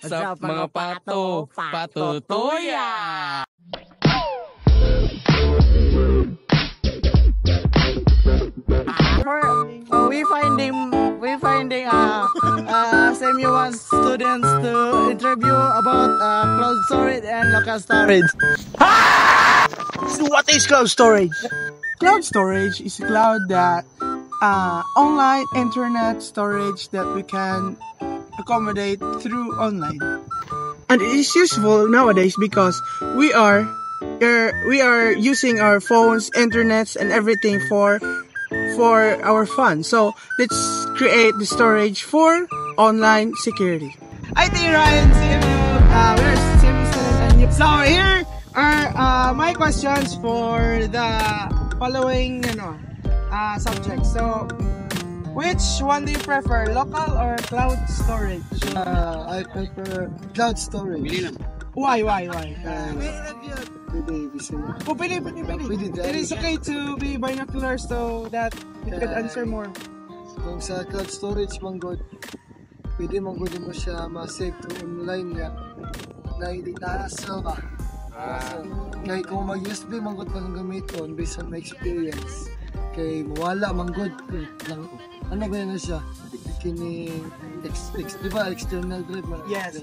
What's up mga pato? Patutuya! We finding SMU1 students to interview about cloud storage and local storage. So what is cloud storage? Cloud storage is a cloud that online internet storage that we can accommodate through online. And it is useful nowadays because we are using our phones, internets, and everything for our fun. So let's create the storage for online security. I think Ryan, we're and so here are my questions for the following subjects. So which one do you prefer, local or cloud storage? I prefer cloud storage. Why? Pwede. It is okay to be binocular so that it could answer more. Kung sa cloud storage manggod, pwede manggod mo siya ma-save to online nga na hindi nasa ba. Kaya kung mag-USB manggod pa ng gamiton based on my experience, kay mawala manggod lang. Ano ba yan siya? Kini diba external drive man? Yes.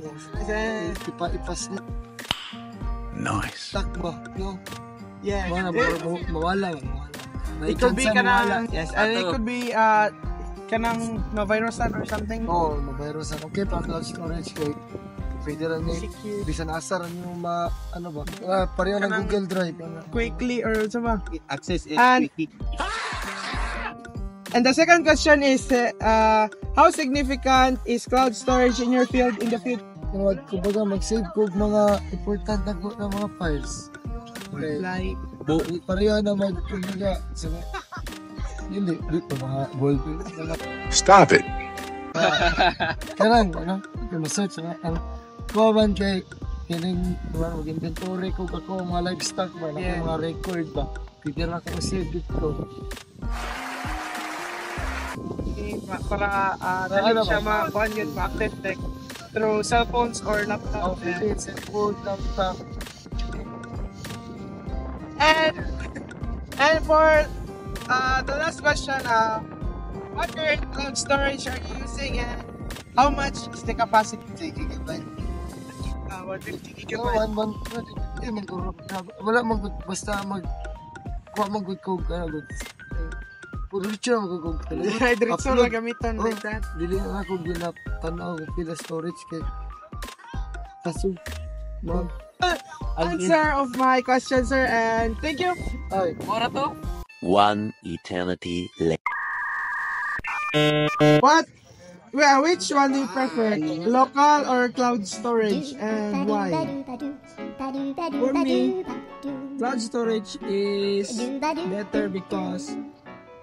Ipas na. Nice. Tak ba? No? Yeah. Mawala. It could be kanang, yes, and it could be kanang na-virusan or something. Oh, na-virusan. Okay, pa cloud storage kay pwede rin ni bisan asar yung pareho ng Google Drive. Quickly or sama. Access it quickly. And the second question is, how significant is cloud storage in your field in the future? Kumbaga mag-save ko mga important na mga files. Okay. Like, pareho na kumbaga hindi dito mga bold. Stop it! Karang, ma-search kumaban kay kining mag-inventory ko kako mga livestock ba, mga record ba. Pwede na ako save dito. Para dali siya ma-kuhan yun, ma-access like through cell phones or laptop. Okay, cellphone, laptop. And for the last question, what current cloud storage are you using and how much is the capacity? 3 GB. 150 GB. Wala basta kuha magud ko good. Puro siya magugog talaga. Diretso na gamitan like that. Dili na ako ginapanaw kung pila storage kay kaso answer of my question, sir, and thank you. Ay, Mora to? One eternity later. Which one do you prefer, local or cloud storage, and why? For me, cloud storage is better because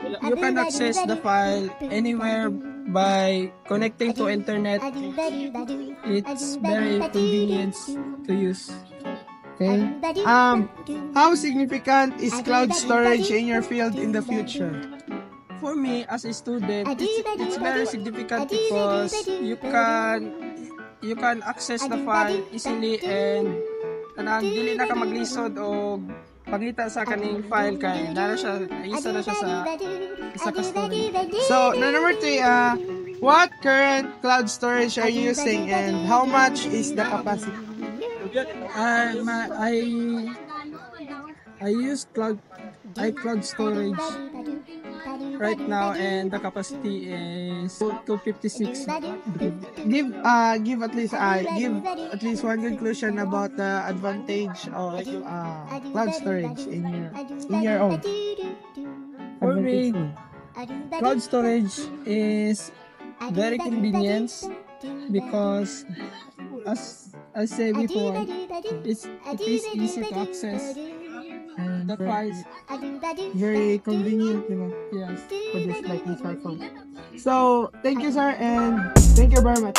you can access the file anywhere by connecting to internet. It's very convenient to use. Okay. How significant is cloud storage in your field in the future? For me, as a student, it's very significant because you can access the file easily and dili na ka maglisod o pangita sa kaning file kay isa na siya sa storage. So, number 3, what current cloud storage are you using and how much is the capacity? I use iCloud storage right now and the capacity is 256. Give at least one conclusion about the advantage of cloud storage in your own. For me, cloud storage is very convenient because as I said before, it is easy to access and the files very convenient, yes, for this like this smartphone. So thank you, sir, and thank you very much.